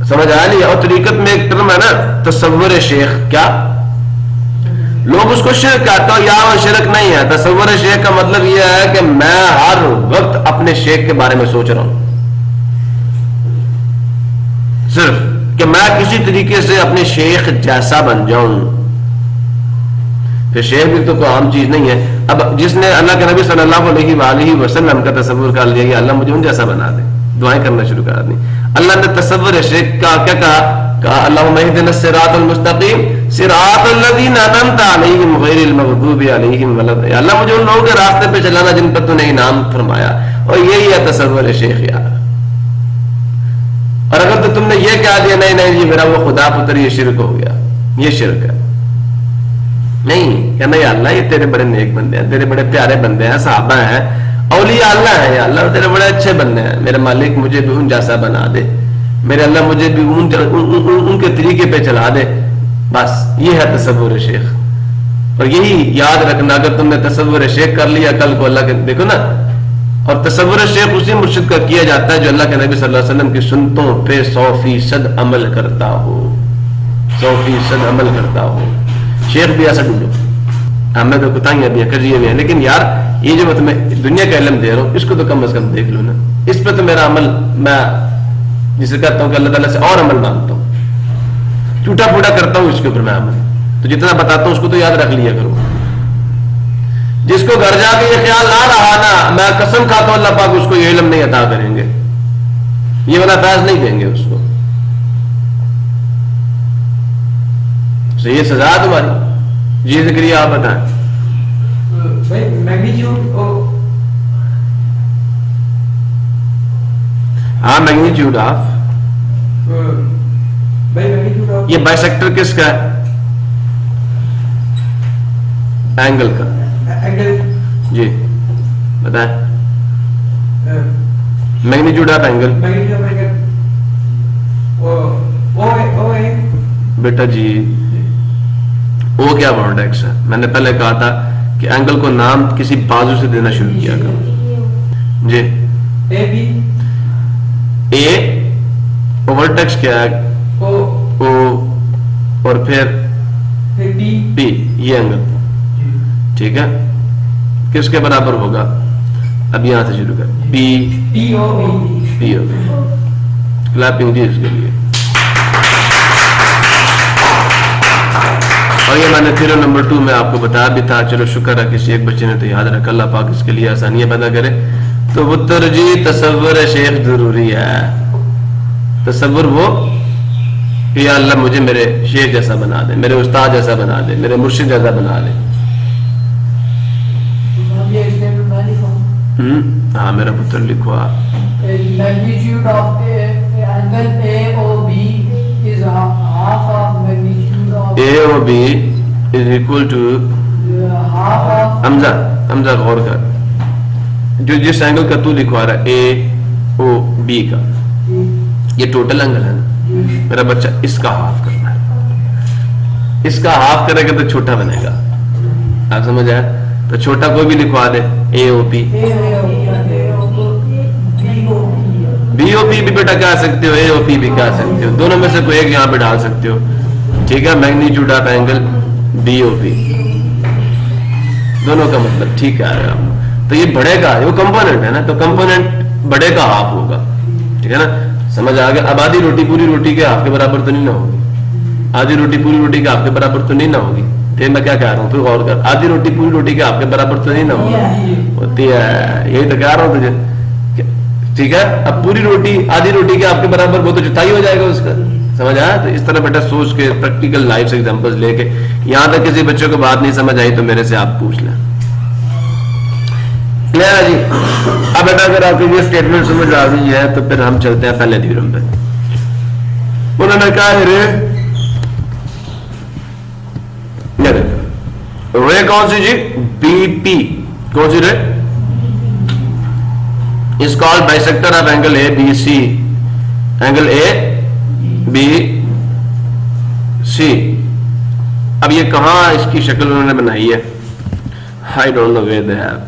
समझ आया नहीं? और तरीकत में एक टर्म है ना, तसव्वुर शेख, क्या लोग उसको शिरक कहते हो, या वो शिरक नहीं है। तसव्वुर शेख का मतलब यह है कि मैं हर वक्त अपने शेख के बारे में सोच रहा हूं, सिर्फ कि मैं किसी तरीके से अपने शेख जैसा बन जाऊं। फिर शेख भी तो कोई आम चीज नहीं है। अब जिसने अल्लाह के नबी सल्लल्लाहु अलैहि वसल्लम का तसव्वुर कर लिया कि अल्लाह मुझे उन जैसा बना दे, दुआएं करना शुरू कर दी। अल्लाह ने तसव्वुर शेख का क्या कहा, अल्लाहुम्मा इहदिना सिरातल मुस्तकीम सिरातल लज़ीना अनअमता अलैहिम गैरिल मग़दूबि अलैहिम वलद्दल्लीन। अल्लाह मुझे उन लोगों के रास्ते पे चलाना जिन पर तूने इनाम फरमाया। और यही है तसव्वुर शेख यार। और अगर तो तुमने ये कह दिया नहीं नहीं ये मेरा वो खुदा पुत्र, ये शिरक हो गया, ये शिरक है। नहीं कहना या अल्लाह ये तेरे बड़े नेक बंदे हैं, तेरे बड़े प्यारे बंदे हैं, सहाबा हैं, औलिया अल्लाह है, या अल्लाह तेरे बड़े अच्छे बंदे हैं, मेरे मालिक मुझे भी उन जैसा बना दे, मेरे अल्लाह मुझे भी उनके तरीके पे चला दे। बस ये है तसव्वुर शेख। और यही याद रखना, अगर तुमने तसव्वुर शेख कर लिया कल को अल्लाह के, देखो ना, और तसव्वुर शेख उसी मुर्शिद का किया जाता है जो अल्लाह के नबी सल्लल्लाहु अलैहि वसल्लम की सुन्नतों पे 100% अमल करता हो, 100% अमल करता हो। शेख भी ऐसा ढूंढो, हमें तो कुताहियां भी कर हुई है, लेकिन यार ये जो मैं तुम्हें दुनिया का इल्म दे रहा हूं इसको तो कम से कम देख लो ना, इस पर तो मेरा अमल, मैं जिसे कहता हूं कि अल्लाह ताला से और अमल मांगता हूं, टूटा फूटा करता हूं इसके ऊपर मैं अमल, तो जितना बताता हूं उसको तो याद रख लिया करो। जिसको घर जाके ये ख्याल आ रहा ना, मैं कसम खाता हूं अल्लाह पाक उसको ये इल्म नहीं अता करेंगे, ये वाला फैज नहीं देंगे उसको, तो ये सजा है तुम्हारी। जी जिक्रिया आप बताएं भाई, मैग्नीट्यूड। हाँ, मैग्नीट्यूड ऑफ, भाई मैग्नीट्यूड ऑफ, ये बाइसेक्टर किसका है? एंगल का। एंगल। जी बताएं, magnitude of angle. Magnitude of angle O है बेटा जी, ओ क्या वर्टेक्स है? मैंने पहले कहा था कि एंगल को नाम किसी बाजू से देना शुरू किया करो। जी, ए बी, ए वर्टेक्स क्या है? ओ और फिर बी, बी, ये एंगल, ठीक है, किसके बराबर होगा? अब यहां से शुरू कर, B P O B, P O, clapping जी इसके लिए। और ये मैंने थ्योरम नंबर 2 में आपको बताया भी था, चलो शुक्र है किसी एक बच्चे ने तो याद रखा, अल्लाह पाक इसके लिए आसानियां पैदा करे। तो वो तरजी तसव्वुर शेख जरूरी है, तसव्वुर वो कि या अल्लाह मुझे मेरे शेख जैसा बना दे, मेरे उस्ताद जैसा बना दे, मेरे मुर्शिद जैसा बना दे। हाँ मेरा पुत्र लिखो आप। Magnitude of angle AOB is half of magnitude of AOB is equal to half of Hamza, Hamza गौर कर, जो जिस एंगल का तू लिखवा रहा है AOB का, ये टोटल एंगल है ना, मेरा बच्चा इसका हाफ करना है, इसका हाफ करेगा तो छोटा बनेगा, आप समझ आए? तो छोटा कोई भी लिखवा दे, AOP, BOP भी बेटा कह सकते हो, AOP भी कह सकते हो, दोनों में से कोई एक यहां पे डाल सकते हो, ठीक है। मैग्नीट्यूड ऑफ एंगल BOP, दोनों का मतलब ठीक है आप। तो ये बड़े का, वो कंपोनेंट है ना, तो कंपोनेंट बड़े का हाफ होगा, ठीक है ना, समझ आ गया? अब आधी रोटी पूरी रोटी के हाफ के बराबर तो नहीं ना होगी, आधी रोटी पूरी रोटी के हाफ के बराबर तो नहीं ना होगी, फिर मैं क्या कह रहा हूँ, फिर गौर कर, आधी रोटी पूरी रोटी के हाफ के बराबर तो नहीं ना होगी, होती है, यही तो कह रहा हूँ तुझे, ठीक है। अब पूरी रोटी आधी रोटी के आपके बराबर, वो तो जुताई हो जाएगा उसका, समझ आया? तो इस तरह बेटा सोच के प्रैक्टिकल लाइफ से एग्जांपल्स लेके, यहां तक किसी बच्चे को बात नहीं समझ आई तो मेरे से आप पूछ लें। क्लियर है जी? अब बेटा अगर आपकी ये स्टेटमेंट समझ आ गई है तो फिर हम चलते हैं पहले थ्योरम पे। उन्होंने कहा रे कौन सी जी? BP, कौन सी रे? is called bisector of angle ABC, angle ABC। अब ये कहां इसकी शक्ल उन्होंने बनाई है? I don't know where they have।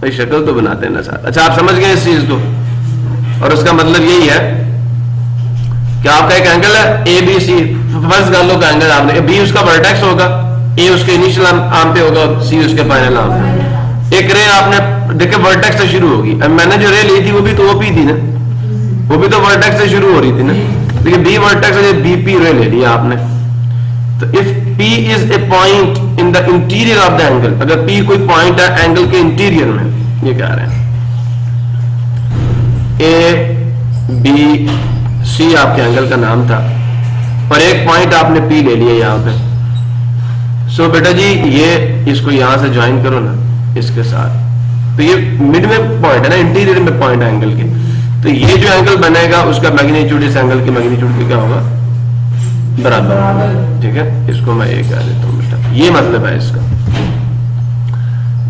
भाई शक्ल तो बनाते हैं ना साथ। अच्छा आप समझ गए इस चीज को, और उसका मतलब यही है कि आपका एक एंगल है ABC, फर्स्ट कर लो का एंगल आपने, B उसका वर्टेक्स होगा, ए उसके इनिशियल आर्म पे होगा, सी उसके फाइनल आर्म पे। एक रे आपने देखे वर्टेक्स से शुरू होगी, अब मैंने जो रे ली थी वो भी तो ओपी थी ना, वो भी तो वर्टेक्स से शुरू हो रही थी ना, लेकिन बी वर्टेक्स से BP रे ले लिया आपने। तो if P is a point in the interior of the angle, अगर P कोई पॉइंट है एंगल के इंटीरियर में, ये कह रहे हैं, ABC आपके एंगल का नाम था, और एक पॉइंट आपने P ले लिया यहाँ पे। सो बेटा जी ये इसको यहां से ज्वाइन करो ना इसके साथ, तो ये मिड में पॉइंट है ना, इंटीरियर में पॉइंट है एंगल के, तो ये जो एंगल बनेगा उसका मैग्नीट्यूड इस एंगल के मैग्नीट्यूड के क्या होगा? बराबर, ठीक है। इसको मैं ये कह देता हूं बेटा, ये मतलब है इसका।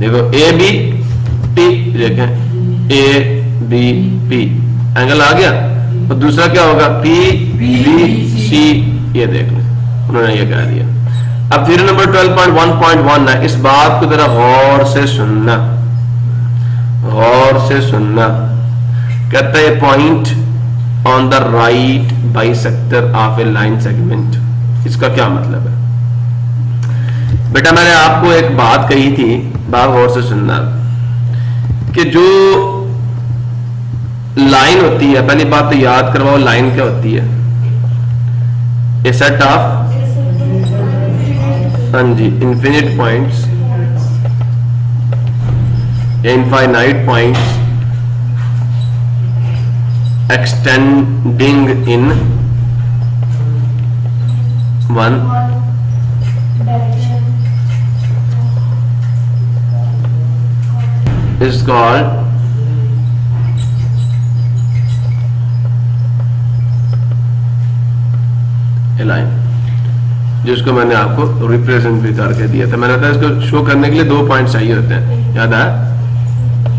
देखो ABP, देखें ABP एंगल आ गया, और दूसरा क्या होगा? PBC ये देख लें, उन्होंने ये कह दिया। अब थ्योरम नंबर 12.1.1 है, इस बात को जरा गौर से सुनना, गौर से सुनना। कहता है point on the right bisector of a line segment. इसका क्या मतलब है बेटा? मैंने आपको एक बात कही थी, बात गौर से सुनना, कि जो लाइन होती है, पहली बात तो याद करवाओ लाइन क्या होती है? ए सेट ऑफ, हाँ जी, infinite points, infinite points extending in one is called a line, जिसको मैंने आपको रिप्रेजेंट भी करके दिया था। मैंने कहा इसको शो करने के लिए 2 पॉइंट चाहिए होते हैं, याद है?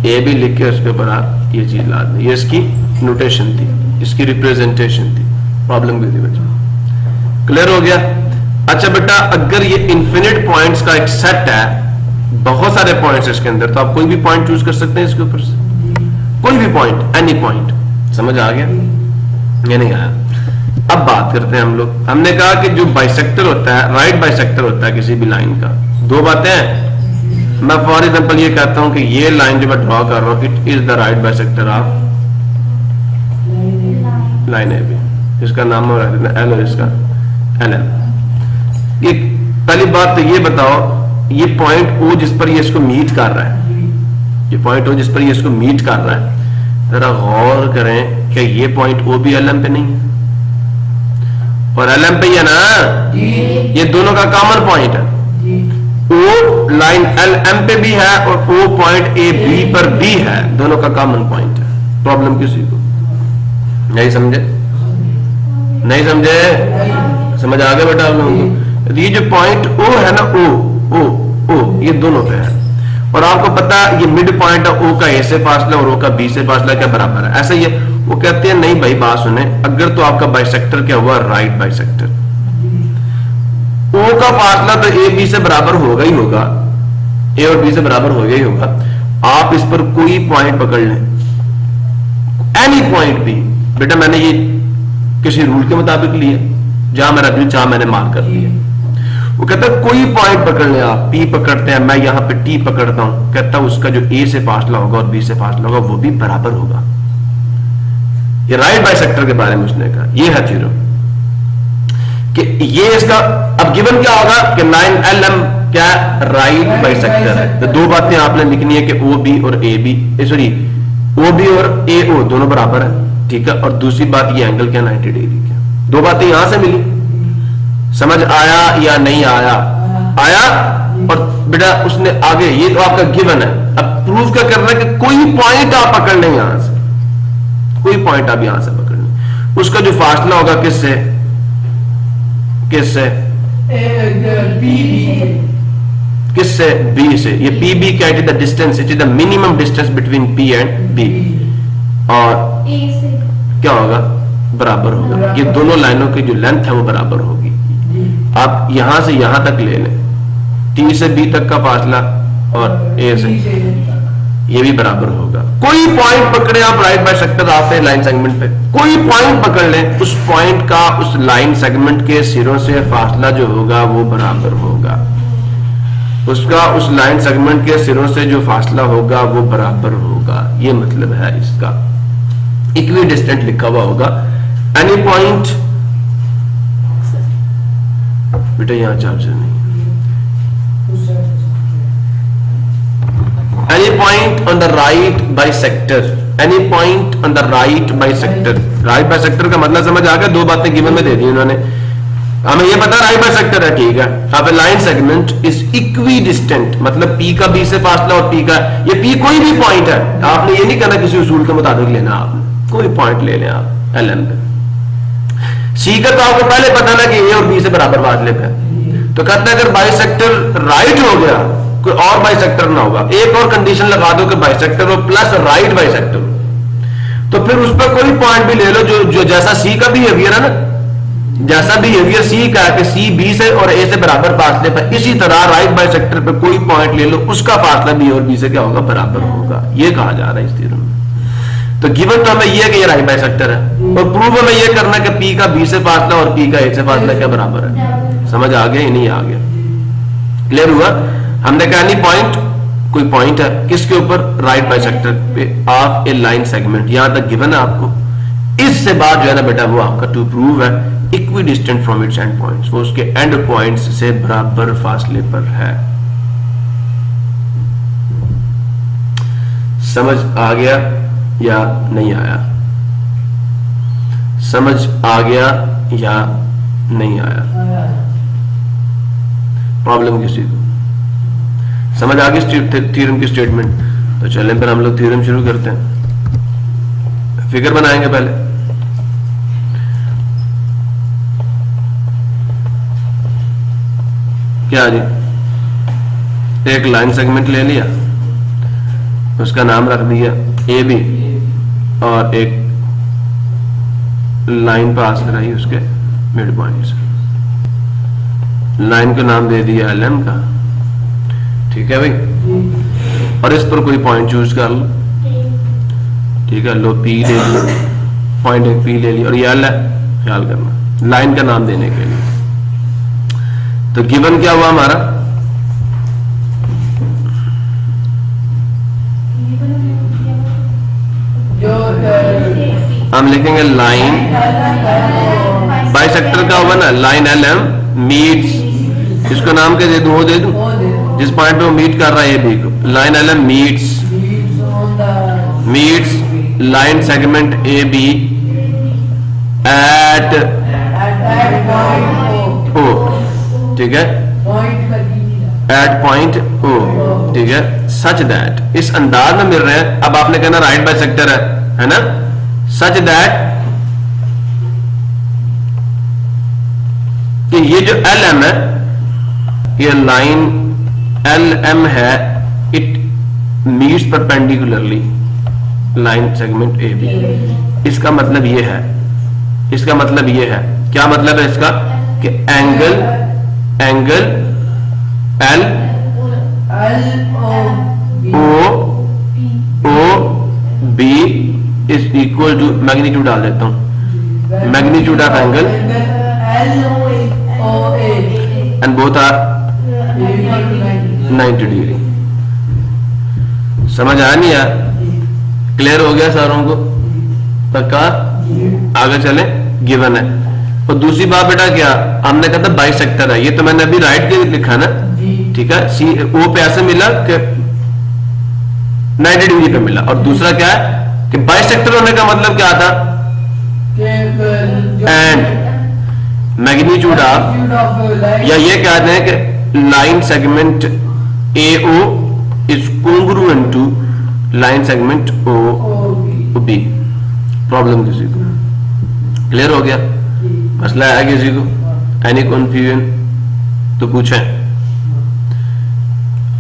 ए भी लिख के उसके ऊपर आप ये चीज ला दें। ये इसकी नोटेशन थी, इसकी रिप्रेजेंटेशन थी, प्रॉब्लम भी थी बच्चों। क्लियर हो गया? अच्छा बेटा, अगर ये इन्फिनिट पॉइंट्स का एक सेट है, बहुत सारे पॉइंट्स इसके अंदर, तो आप कोई भी पॉइंट चूज कर सकते हैं इसके ऊपर से, कोई भी पॉइंट, एनी पॉइंट। समझ आ गया? ये नहीं आया? अब बात करते हैं हम लोग। हमने कहा कि जो बाइसेक्टर होता है, राइट बाइसेक्टर होता है किसी भी लाइन का, दो बातें हैं। मैं फॉर एग्जांपल ये कहता हूं कि ये लाइन जो मैं ड्रॉ कर रहा हूं, it is the right bisector of line A B. इसका नाम हो रहा है एल और इसका एल एल। ये पहली बात तो ये बताओ, ये पॉइंट ओ जिस पर ये इसको मीट कर रहा है, ये पॉइंट ओ जिस पर ये इसको मीट कर रहा है, जरा गौर करें कि ये पॉइंट ओ भी एल एम पे नहीं है और एल एम पे ही है ना? ये दोनों का कॉमन पॉइंट है। ओ लाइन एल एम पे भी है और ओ पॉइंट ए बी पर भी है, दोनों का कॉमन पॉइंट है। प्रॉब्लम किसी को नहीं समझे? नहीं समझे? समझ आ गया बेटा आप लोगों को? ये जो पॉइंट ओ है ना, ओ ओ ओ, ये दोनों पे है। और आपको पता है ये मिड पॉइंट है, ओ का ए से फासला और ओ का बी से फासला क्या बराबर है? ऐसा ही है। वो कहते हैं नहीं भाई, बात सुने, अगर तो आपका बाइसेक्टर क्या हुआ? Right bisector. ओ का फासला तो ए बी से बराबर होगा ही होगा, ए और बी से बराबर होगा ही होगा। आप इस पर कोई पॉइंट पकड़ लें, एनी पॉइंट भी। बेटा मैंने ये किसी रूल के मुताबिक लिया, जहां मेरा दिल चाह मैंने मार्क कर लिया। वो कहता है कोई पॉइंट पकड़ ले आप, पी पकड़ते हैं, मैं यहां पे टी पकड़ता हूं, कहता उसका जो ए से फासला होगा और बी से फासला होगा वो भी बराबर होगा। ये राइट बाइसेक्टर के बारे में उसने कहा, ये है थ्योरम कि ये इसका। अब गिवन क्या होगा कि 9LM क्या राइट बाइसेक्टर है। तो दो बातें आपने लिखनी है कि ओ बी और A B, sorry O B और ए ओ दोनों बराबर है, ठीक है। और दूसरी बात ये एंगल क्या 90 डिग्री क्या। दो बातें यहां से मिली, समझ आया या नहीं आया? आया। और बेटा उसने आगे, ये तो आपका गिवन है, अब प्रूफ क्या करना है कि कोई पॉइंट आप पकड़ लें यहां से, कोई पॉइंट आप यहां से पकड़ लें, उसका जो फासला होगा किससे किससे किससे बी से। ये पी बी क्या है? The distance, it is the minimum distance between P and B. और क्या होगा? बराबर होगा। ये दोनों लाइनों की जो लेंथ है वो बराबर होगी। आप यहां से यहां तक ले लें, टी से बी तक का फासला और ए से, ये भी बराबर होगा। कोई पॉइंट पकड़े आप राइट बाइसेक्टर आपसे लाइन सेगमेंट पे, कोई पॉइंट पकड़ लें, उस पॉइंट का उस लाइन सेगमेंट के सिरों से फासला जो होगा वो बराबर होगा, उसका उस लाइन सेगमेंट के सिरों से जो फासला होगा वो बराबर होगा। ये मतलब है इसका। इक्वी डिस्टेंट लिखा हुआ होगा। एनी पॉइंट, बेटा यहां चार्जर नहीं। Any point on the right bisector, any point on the right bisector. Right bisector का मतलब समझ आ गया? दो बातें गिवन में दे दी उन्होंने, हमें ये पता राइट बाइसेक्टर है, ठीक है। अब line segment is equi distant, मतलब पी का बी से फासला और पी का, ये पी कोई भी पॉइंट है, आपने ये नहीं करना किसी उसूल के मुताबिक लेना, आपने कोई पॉइंट ले लें आप एलएम पे। सी का तो आपको पहले पता ना कि ए और बी से बराबर फासले पे, तो कहते हैं अगर बाइसेक्टर राइट हो गया, कोई और बाइसेक्टर ना होगा, एक और कंडीशन लगा दो कि बाइसेक्टर हो प्लस राइट बाइसेक्टर हो, तो फिर उस पर कोई पॉइंट भी ले लो जो जैसा सी का बिहेवियर है ना, जैसा बिहेवियर सी का है कि सी बी से और ए से बराबर फासले पर, इसी तरह राइट बाइसेक्टर पे कोई पॉइंट ले लो, उसका फासला बी और बी से क्या होगा, बराबर होगा। ये कहा जा रहा है इस थ्योरम में। तो गिवन तो हमें ये है कि ये राइट बाइसेक्टर है, और प्रूव हमें ये करना है कि पी का बी से फासला और पी का ए से फासला क्या बराबर है। समझ आ गया? नहीं आ गया? क्लियर हुआ? हमने कहा नहीं पॉइंट, कोई पॉइंट है किसके ऊपर, राइट बाइसेक्टर पे ऑफ ए लाइन सेगमेंट, यहां तक गिवन है आपको। इससे बाद जो है ना बेटा वो आपका टू प्रूव है equi distant from its and points, वो उसके एंड पॉइंट्स से बराबर फासले पर है। समझ आ गया या नहीं आया? समझ आ गया या नहीं आया? प्रॉब्लम किसी को समझ आ गई थ्योरम की स्टेटमेंट? तो चलें फिर हम लोग थ्योरम शुरू करते हैं। फिगर बनाएंगे पहले। क्या जी, एक लाइन सेगमेंट ले लिया, उसका नाम रख दिया ए बी, और एक लाइन पास कराई उसके मिड पॉइंट से, लाइन का नाम दे दिया एल एम का। ठीक है भाई, और इस पर कोई पॉइंट चूज कर लो। ठीक है, लो पी ले लिया, पॉइंट एक पी ले लिया, और ये एल है, ख्याल करना लाइन का नाम देने के लिए। तो गिवन क्या हुआ हमारा, हम लिखेंगे लाइन बाइसेक्टर का होगा ना, लाइन एल एम मीट्स, इसको नाम क्या दे दूं, वो दे दूं, जिस पॉइंट पे वो मीट कर रहा है ए बी को, line L M meets line segment A B at O. ठीक है, एट पॉइंट ओ। ठीक है, सच दैट, इस अंदाज में मिल रहे हैं। अब आपने कहना राइट बाइसेक्टर है ना, सच दैट कि ये जो एल एम है, ये लाइन एल एम है, it meets perpendicularly line segment A B. इसका मतलब ये है, इसका मतलब ये है, क्या मतलब है इसका, कि angle L O B is equal to, magnitude डाल देता हूं, magnitude of angle and both are 90 degree. समझ आया नहीं यार? क्लियर हो गया सारों को? पक्का? आगे चले, गिवन है। और दूसरी बात बेटा क्या, हमने कहा था बाइसेक्टर है, ये तो मैंने अभी राइट के लिखा ना। ठीक है, सी ओ पे ऐसे मिला कि 90 डिग्री पे मिला, और दूसरा क्या है कि बाइसेक्टर होने का मतलब क्या था, एंड मैग्नीट्यूड ऑफ, या ये कहते हैं कि line segment A O is congruent to line segment O B. Problem किसी को क्लियर हो गया? मसला है किसी को? एनी कंफ्यूजन तो पूछें।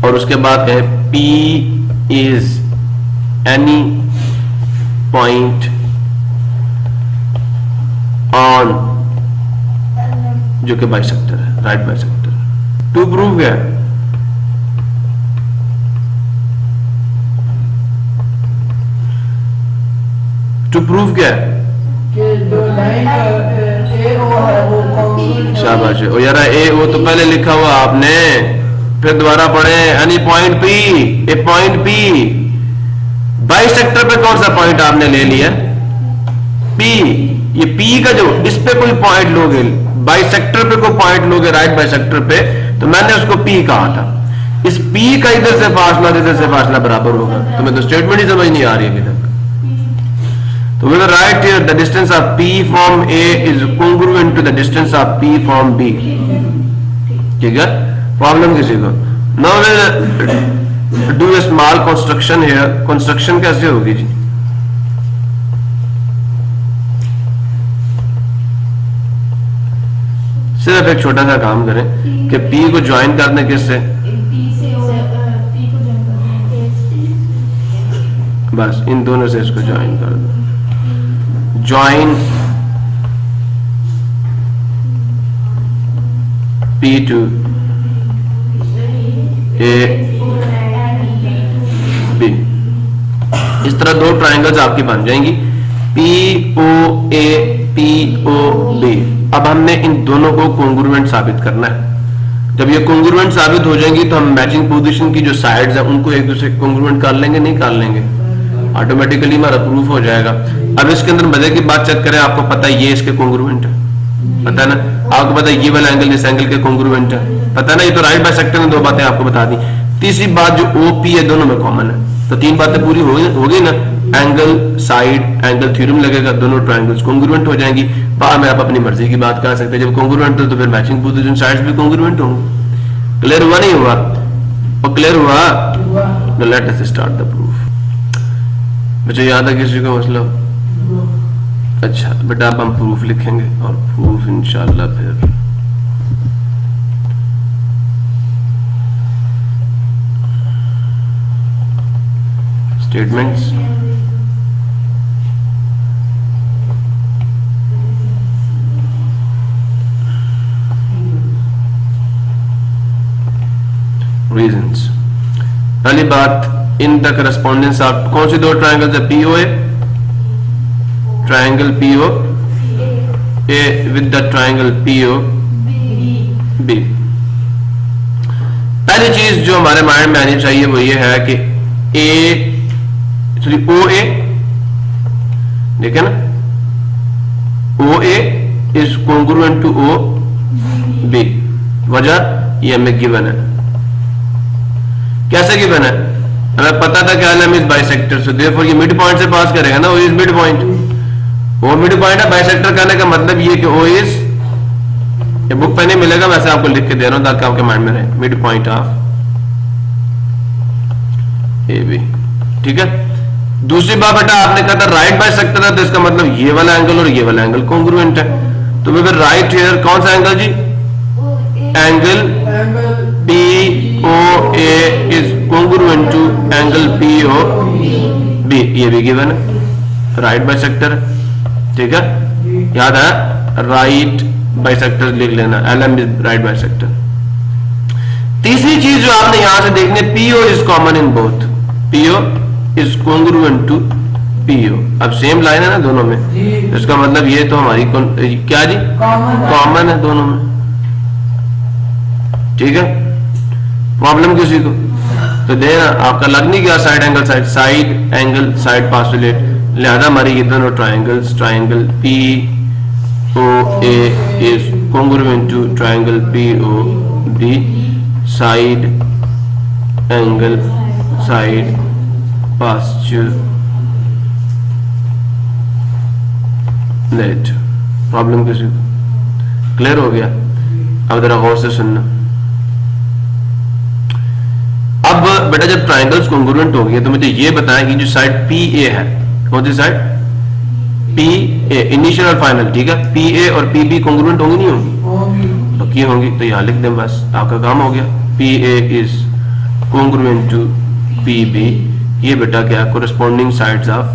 और उसके बाद है P is any point on, जो कि बाइसेक्टर है, राइट बाइसेक्टर। टू प्रूव क्या है, टू प्रूव क्या है, जो लाइन ए ओ है वो शाबाश। और यार ए ओ तो पहले लिखा हुआ आपने, फिर दोबारा पढ़े, एनी पॉइंट पी, ए पॉइंट पी। बाइसेक्टर पे कौन सा पॉइंट आपने ले लिया, पी। ये पी का जो, इस पे कोई पॉइंट लोगे, बाइसेक्टर पे कोई पॉइंट लोगे, राइट बाइसेक्टर पे, तो मैंने उसको पी कहा था। इस पी का इधर से फासला इधर से फासला बराबर होगा। तुम्हें तो स्टेटमेंट ही समझ नहीं आ रही अभी तक। तो we will write here the distance of P from A is congruent to the distance of P from B. ठीक है, प्रॉब्लम किसी को? Now we'll do a small construction here. Construction कैसे होगी जी? सिर्फ एक छोटा सा काम करें कि P को ज्वाइन करने किससे, बस इन दोनों से इसको ज्वाइन कर दो। Join P2 AB। इस तरह दो ट्राइंगल्स आपकी बन जाएंगी POA POB। अब हमने इन दोनों को कॉन्ग्रुएंट साबित करना है। जब ये कॉन्ग्रुएंट साबित हो जाएंगी तो हम मैचिंग पोजीशन की जो साइड्स हैं उनको एक दूसरे कॉन्ग्रुएंट कर लेंगे, नहीं कर लेंगे, ऑटोमेटिकली हमारा प्रूफ हो जाएगा। अब इसके अंदर मजे की बात चेक करें, आपको पता है ये इसके कॉन्ग्रुएंट है, पता है ना, आपको पता है ये वाला एंगल इस एंगल के कॉन्ग्रुएंट है, पता है ना, ये तो राइट बाइसेक्टर ने दो बातें आपको बता दी। तीसरी बात जो OP है दोनों में कॉमन है, तो तीन बातें पूरी हो गई ना, एंगल साइड एंगल थ्योरम लगेगा, दोनों ट्रायंगल्स कॉन्ग्रुएंट हो जाएंगी। बाद में आप अपनी मर्जी की बात कर सकते हैं, जब कॉन्ग्रुएंट हो तो फिर मैचिंग पोजीशन साइड्स भी कॉन्ग्रुएंट होंगे। क्लियर हुआ नहीं हुआ? और क्लियर हुआ? Let us start the proof. मुझे याद है किसी को मतलब अच्छा बेटा अब हम प्रूफ लिखेंगे और प्रूफ इंशाल्लाह फिर स्टेटमेंट्स रीजंस। पहली बात, इन द करस्पॉन्डेंस ऑफ कौन सी दो ट्रायंगल्स है? POA triangle POA with the triangle POB। पहली चीज जो हमारे माइंड में आनी चाहिए वो ये है कि OA देखे ना, OA is congruent to OB। वजह ये हमें गिवन है। कैसे गिवन है? हमें पता था कि LM is bisector, so therefore ये मिड पॉइंट से पास करेगा ना, O इज मिड पॉइंट, वो मिड पॉइंट है। बाइसेक्टर करने का मतलब ये कि O इज, ये बुक पे नहीं मिलेगा, वैसे आपको लिख के दे रहा हूं ताकि आपके माइंड में रहे, मिड पॉइंट ऑफ AB। ठीक है। दूसरी बात बेटा आपने कहा था राइट बाइसेक्टर है, तो इसका मतलब ये वाला एंगल और ये वाला एंगल कॉन्ग्रुएंट है। तो फिर राइट हियर कौन सा एंगल जी? Angle POA is congruent to angle POB। ये भी गिवन है, राइट बाइसेक्टर। ठीक है, याद है, राइट बाइसेक्टर लिख लेना, LM इज राइट बाइसेक्टर। तीसरी चीज जो आपने यहां से देखनी, PO is common in both, PO is congruent to PO। अब सेम लाइन है ना दोनों में, इसका मतलब ये तो हमारी क्या जी? कॉमन है दोनों में। ठीक है, प्रॉब्लम किसी को तो देना, आपका लग नहीं गया साइड एंगल साइड पासुलेट, लिहाजा हमारी ये दोनों triangles, triangle POA is congruent to triangle POB, side angle side postulate. Problem किसी को क्लियर हो गया? अब जरा गौर से सुनना। अब बेटा जब ट्रायंगल्स कॉन्ग्रुएंट हो गए तो मुझे ये बताएं कि जो साइड PA है, कौन सी साइड? PA, इनिशियल और फाइनल। ठीक है, PA और PB कॉन्ग्रुएंट होंगी नहीं होंगी? पक्की होंगी, तो यहां लिख दें, बस आपका काम हो गया। PA is congruent to PB। ये बेटा क्या? Corresponding sides of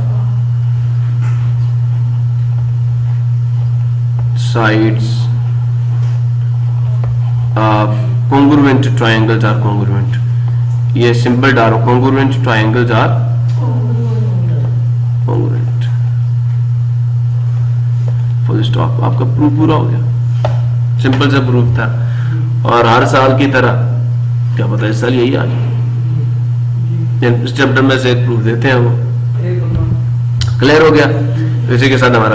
congruent triangles are congruent। ये सिंपल डालो, congruent triangles are congruent, full stop. आपका प्रूफ पूरा हो गया, सिंपल सा प्रूफ था। और हर साल की तरह क्या पता इस साल यही आ जाए, इस चैप्टर में से एक प्रूफ देते हैं वो। क्लियर हो गया? इसी के साथ हमारा